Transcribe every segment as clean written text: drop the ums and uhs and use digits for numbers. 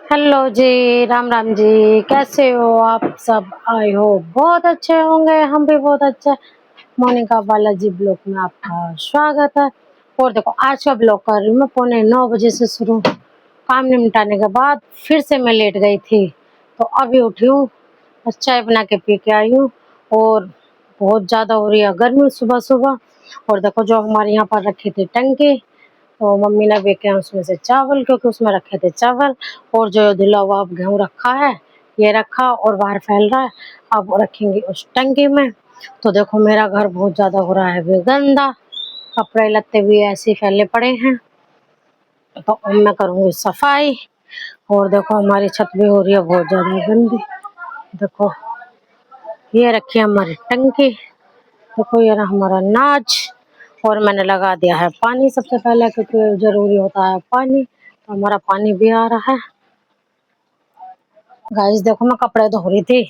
Hello जी, राम राम जी। कैसे हो आप सब? आई हो बहुत अच्छे होंगे, हम भी बहुत अच्छे। मोनिका बालाजी ब्लॉग में आपका स्वागत है। और देखो आज का ब्लॉग कर रही हूँ मैं 9:45 से शुरू। काम निपटाने के बाद फिर से मैं लेट गई थी, तो अभी उठी हूँ, बस चाय बना के पी के आई हूँ। और बहुत ज़्यादा हो रही है गर्मी सुबह सुबह। और देखो जो हमारे यहाँ पर रखी थी टंकी, तो मम्मी ने बेचे उसमें से चावल, क्योंकि उसमें रखे थे चावल। और जो धुला हुआ अब गेहूँ रखा है, ये रखा और बाहर फैल रहा है, अब वो रखेंगे उस टंकी में। तो देखो मेरा घर बहुत ज्यादा हो रहा है भी गंदा, कपड़े लत्ते भी ऐसे फैले पड़े हैं, तो अब मैं करूँगी सफाई। और देखो हमारी छत भी हो रही है बहुत ज्यादा गंदी। देखो ये रखी है हमारी टंकी, देखो ये रहा हमारा नाच। और मैंने लगा दिया है पानी सबसे पहले, क्योंकि जरूरी होता है पानी, तो हमारा पानी भी आ रहा है। गाइस देखो मैं कपड़े धो रही थी,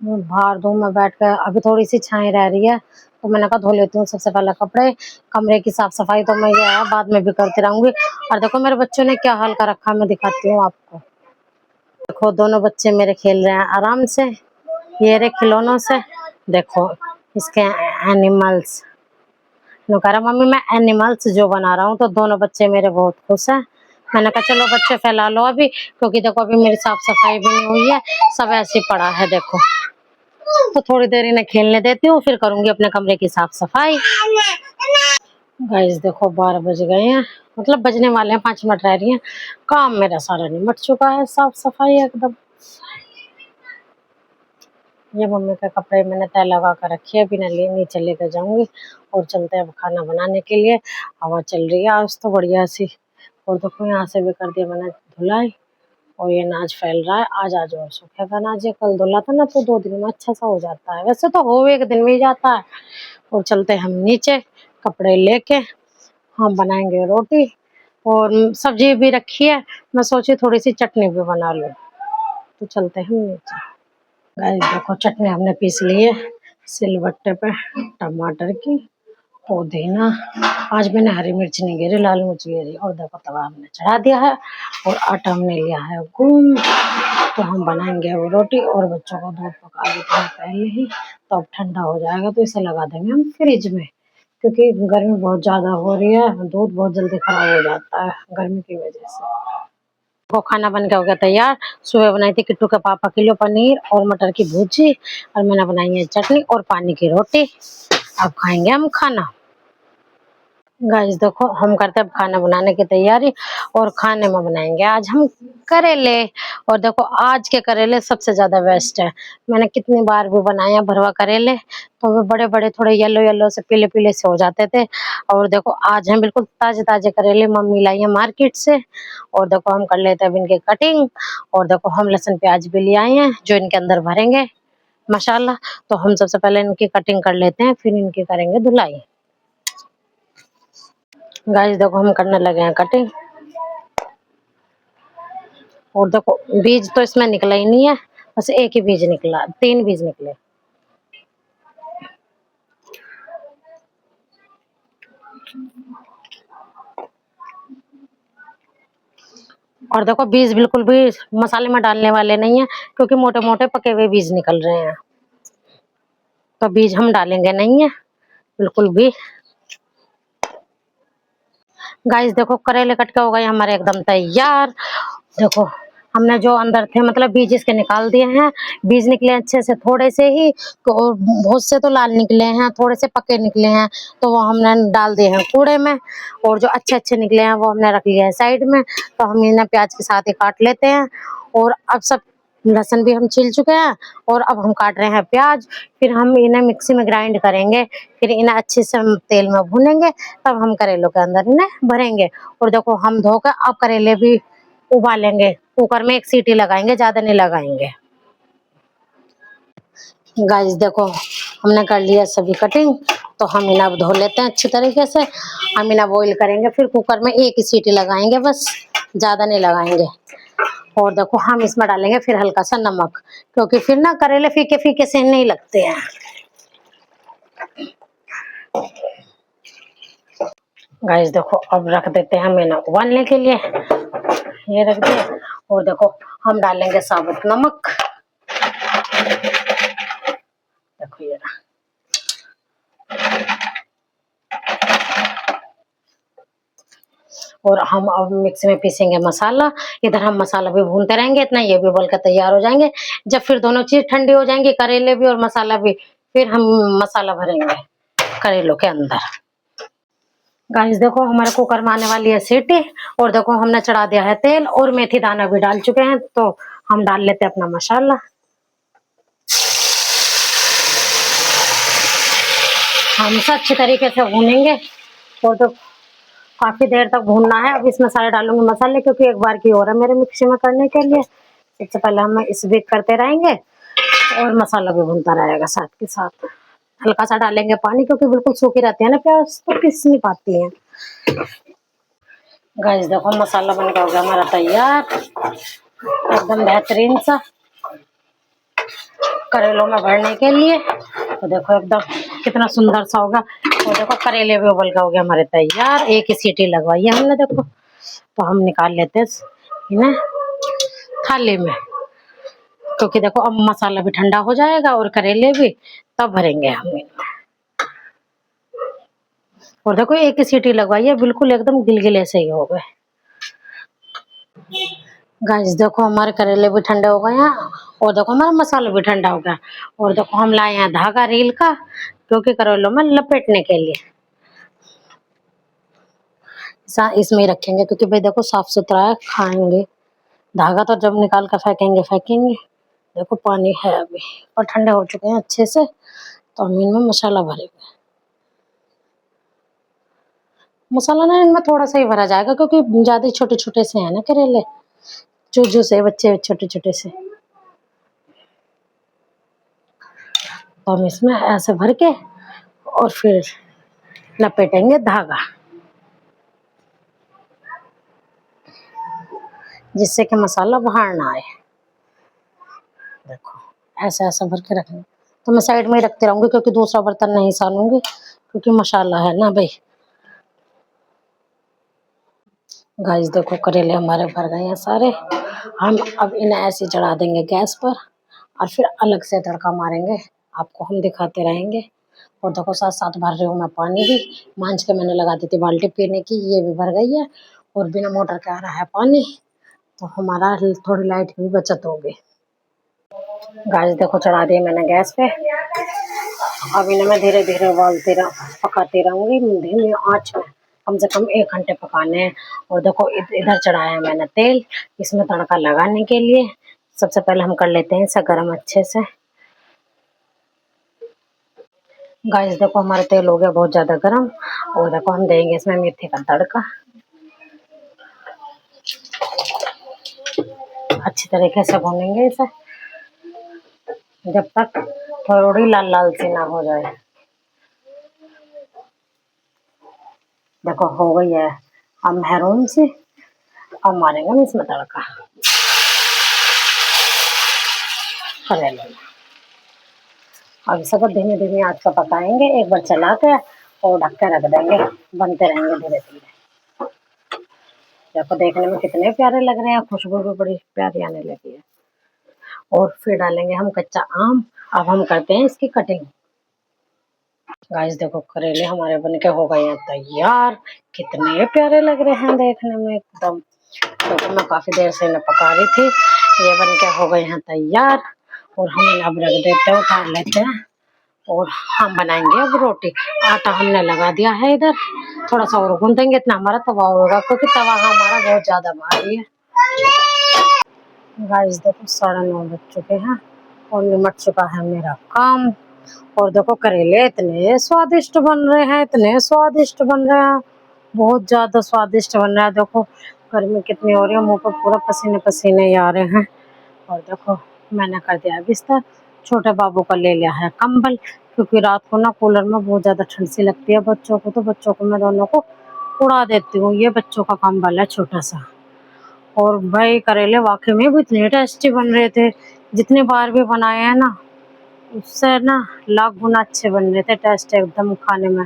मैं बाहर धूप में बैठ कर, अभी थोड़ी सी छाई रह रही है, तो मैंने कहा धो लेती हूँ सबसे पहले कपड़े। कमरे की साफ सफाई तो मैं ये है बाद में भी करती रहूंगी। और देखो मेरे बच्चों ने क्या हाल कर रखा है, मैं दिखाती हूँ आपको। देखो दोनों बच्चे मेरे खेल रहे हैं आराम से, ये रे खिलौनों से। देखो इसके एनिमल्स, नो कह रहा मम्मी मैं एनिमल्स जो बना रहा हूँ, तो दोनों बच्चे मेरे बहुत खुश हैं। मैंने कहा चलो बच्चे फैला लो अभी, क्योंकि देखो अभी मेरी साफ सफाई भी नहीं हुई है, सब ऐसे ही पड़ा है। देखो तो थोड़ी देर इन्हें खेलने देती हूँ, फिर करूंगी अपने कमरे की साफ सफाई। गाइस देखो 12 बज गए हैं, मतलब बजने वाले हैं, 5 मिनट रह रही हैं। काम मेरा सारा निमट चुका है, साफ सफाई एकदम। ये मम्मी के कपड़े मैंने तय लगा कर रखी है, बिना लिए नीचे लेकर जाऊंगी। और चलते हैं अब खाना बनाने के लिए। हवा चल रही है आज तो बढ़िया सी। और देखो यहाँ से भी कर दिया मैंने धुलाई। और ये नाच फैल रहा है, आज आज और सूखेगा नाच। ये कल धुला था ना, तो 2 दिन में अच्छा सा हो जाता है, वैसे तो हो 1 दिन में ही जाता है। और चलते हैं हम नीचे कपड़े लेके, हम बनाएंगे रोटी। और सब्जी भी रखी है, मैं सोची थोड़ी सी चटनी भी बना लूँ। तो चलते हैं हम नीचे। गाइस देखो चटनी हमने पीस ली है सिलबट्टे पे, टमाटर की, पुदीना। आज मैंने हरी मिर्च नहीं गिरी, लाल मिर्च गिरी। और देखो तवा हमने चढ़ा दिया है, और आटा हमने लिया है गूंद। तो हम बनाएंगे अब रोटी, और बच्चों को दूध पका देते हैं पहले ही, तो अब ठंडा हो जाएगा तो इसे लगा देंगे हम फ्रिज में, क्योंकि गर्मी बहुत ज्यादा हो रही है, दूध बहुत जल्दी खराब हो जाता है गर्मी की वजह से। वो खाना बन के हो गया तैयार। सुबह बनाई थी किट्टू के पापा के लिए पनीर और मटर की भुजी, और मैंने बनाई है चटनी और पानी की रोटी। अब खाएंगे हम खाना। गाइस देखो हम करते हैं खाना बनाने की तैयारी, और खाने में बनाएंगे आज हम करेले। और देखो आज के करेले सबसे ज्यादा बेस्ट है, मैंने कितनी बार भी बनाए हैं भरवा करेले, तो वे बड़े बड़े थोड़े येलो येलो से पीले पीले से हो जाते थे। और देखो आज हम बिल्कुल ताजे ताजे करेले मम्मी लाई है मार्केट से। और देखो हम कर लेते हैं अब इनकी कटिंग। और देखो हम लहसुन प्याज भी ले आए हैं जो इनके अंदर भरेंगे मसाला। तो हम सबसे पहले इनकी कटिंग कर लेते हैं, फिर इनकी करेंगे धुलाई। गाइस देखो हम करने लगे हैं कटिंग। और देखो बीज तो इसमें निकला ही नहीं है, बस एक ही बीज निकला, 3 बीज निकले। और देखो बीज बिल्कुल भी मसाले में डालने वाले नहीं है, क्योंकि मोटे मोटे पके हुए बीज निकल रहे हैं, तो बीज हम डालेंगे नहीं है बिल्कुल भी। गाइस देखो करेले कट के हो गए हमारे एकदम तैयार। देखो हमने जो अंदर थे मतलब बीज इसके निकाल दिए हैं। बीज निकले अच्छे से, थोड़े से ही, तो बहुत से तो लाल निकले हैं, थोड़े से पके निकले हैं, तो वो हमने डाल दिए हैं कूड़े में। और जो अच्छे अच्छे निकले हैं वो हमने रख लिया है साइड में। तो हम इन्हें प्याज के साथ ही काट लेते हैं। और अब सब लहसुन भी हम छील चुके हैं, और अब हम काट रहे हैं प्याज। फिर हम इन्हें मिक्सी में ग्राइंड करेंगे, फिर इन्हें अच्छे से हम तेल में भूनेंगे, तब हम करेलों के अंदर इन्हें भरेंगे। और देखो हम धोकर अब करेले भी उबालेंगे, कुकर में 1 सीटी लगाएंगे, ज्यादा नहीं लगाएंगे। गाइस देखो हमने कर लिया सभी कटिंग, तो हम इन्हें अब धो लेते हैं अच्छी तरीके से। हम इन्हें बॉईल करेंगे, फिर कुकर में 1 ही सीटी लगाएंगे बस, ज्यादा नहीं लगाएंगे। और देखो हम इसमें डालेंगे फिर हल्का सा नमक, क्योंकि फिर ना करेले फीके फीके से नहीं लगते हैं। गाइस देखो अब रख देते हैं हम इन्हें उबालने के लिए। ये रख दिया। और देखो हम डालेंगे साबुत नमक, देखो ये रहा। और हम अब मिक्सी में पीसेंगे मसाला। इधर हम मसाला भी भूनते रहेंगे, इतना ये भी बोल कर तैयार हो जाएंगे। जब फिर दोनों चीज ठंडी हो जाएंगी, करेले भी और मसाला भी, फिर हम मसाला भरेंगे करेलों के अंदर। गाइस देखो हमारे कुकर में आने वाली है सीटी। और देखो हमने चढ़ा दिया है तेल और मेथी दाना भी डाल चुके हैं। तो हम डाल लेते हैं अपना मसाला। हम इसे अच्छी तरीके से भूनेंगे और तो काफी देर तक भूनना है। अब इसमें सारे डालूंगे मसाले, क्योंकि एक बार की और है मेरे मिक्सी में करने के लिए। सबसे पहले हम इस बीट करते रहेंगे और मसाला भी भूनता रहेगा साथ के साथ। हल्का सा डालेंगे पानी, क्योंकि बिल्कुल सूखी रहती है ना प्याज, तो पिस नहीं पाती है। गाइस देखो मसाला बन के हो गया हमारा तैयार, एकदम बेहतरीन सा करेलों में भरने के लिए। तो देखो एकदम कितना सुंदर सा होगा। और देखो करेले भी उबल के हो गए हमारे तैयार। एक ही सीटी लगवाई है हमने देखो। तो हम निकाल लेते हैं इन्हें थाली में, क्योंकि देखो अब मसाला भी ठंडा हो जाएगा और करेले भी, तब भरेंगे हम इनमें। और देखो एक ही सीटी लगवाई है, बिल्कुल एकदम गिलगिले से ही हो गए। गाइस देखो हमारे करेले भी ठंडे हो गए हैं और देखो हमारा मसाला भी ठंडा हो गया। और देखो हम लाए हैं धागा रील का, क्योंकि करेलों में लपेटने के लिए इसमें ही रखेंगे, क्योंकि भाई देखो साफ सुथरा है, खाएंगे। धागा तो जब निकाल कर फेंकेंगे फेंकेंगे। देखो पानी है अभी, और ठंडे हो चुके हैं अच्छे से। तो हम इनमें मसाला भरेंगे। मसाला ना इनमें थोड़ा सा ही भरा जाएगा, क्योंकि ज्यादा छोटे छोटे से है ना करेले, चूजू से बच्चे छोटे छोटे से। तो हम इसमें ऐसे भर के और फिर लपेटेंगे धागा, जिससे कि मसाला बाहर ना आए। देखो ऐसे ऐसा भर के रखेंगे। तो मैं साइड में ही रखते रहूंगी, क्योंकि दूसरा बर्तन नहीं सानूंगी, क्योंकि मसाला है ना भाई। गाइस देखो करेले हमारे भर गए हैं सारे। हम अब इन्हें ऐसे चढ़ा देंगे गैस पर और फिर अलग से तड़का मारेंगे, आपको हम दिखाते रहेंगे। और देखो साथ साथ भर रही हूँ मैं पानी भी। मांझ के मैंने लगा दी थी बाल्टी पीने की, ये भी भर गई है। और बिना मोटर के आ रहा है पानी, तो हमारा थोड़ी लाइट की भी बचत होगी। गाइस देखो चढ़ा दिए मैंने गैस पे। अब इन्हें मैं धीरे धीरे पकाती रहूंगी धीमी आंच में। कम से कम 1 घंटे पकाने हैं। और देखो इधर चढ़ाया है मैंने तेल, इसमें तड़का लगाने के लिए। सबसे पहले हम कर लेते हैं इसे गरम अच्छे से। गाइस देखो हमारा तेल हो गया बहुत ज्यादा गरम। और देखो हम देंगे इसमें मेथी का तड़का, अच्छी तरीके से भूनेंगे इसे जब तक थोड़ी लाल लाल सी ना हो जाए। देखो हो गई है अब महरून सी। अब मारेंगे हम इसमें तड़का करेले। अब सब धीमे धीमे आंच पर पकाएंगे, एक बार चला के और ढक के रख देंगे, बनते रहेंगे धीरे धीरे। देखो देखने में कितने प्यारे लग रहे हैं, खुशबू भी बड़ी प्यारी आने लगी है। और फिर डालेंगे हम कच्चा आम। अब हम करते हैं इसकी कटिंग। गाइस देखो करेले हमारे बनके हो गए हैं तैयार। कितने प्यारे लग रहे हैं देखने में एकदम। तो मैं काफी देर से इन्हें पका रही थी, ये बनके हो गए हैं तैयार। और हम अब रख देते हैं, उतार लेते हैं और हम बनाएंगे अब रोटी। आटा हमने लगा दिया है इधर, थोड़ा सा और गूंदेंगे, इतना हमारा तवा होगा, क्योंकि तवा हमारा बहुत ज्यादा भारी है। गाइस देखो 9:30 बज चुके हैं और निमट चुका है मेरा काम। और देखो करेले इतने स्वादिष्ट बन रहे हैं, इतने स्वादिष्ट बन रहे हैं, बहुत ज्यादा स्वादिष्ट बन रहा है। देखो गर्मी कितनी हो रही है, मुंह पर पूरा पसीने पसीने आ रहे हैं। और देखो मैंने कर दिया बिस्तर, छोटे बाबू का ले लिया है कंबल, क्योंकि रात को ना कूलर में बहुत ज्यादा ठंड सी लगती है बच्चों को। तो बच्चों को मैं दोनों को उड़ा देती हूँ, ये बच्चों का कंबल है छोटा सा। और भाई करेले वाकई में भी इतने टेस्टी बन रहे थे, जितनी बार भी बनाए हैं ना उससे ना लाख गुना अच्छे बन रहे थे, टेस्ट एकदम खाने में।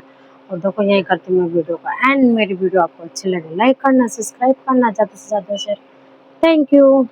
और देखो यही करती हूँ मैं वीडियो का एंड। मेरी वीडियो आपको अच्छी लगे लाइक करना, सब्सक्राइब करना, ज़्यादा से ज़्यादा शेयर थैंक यू।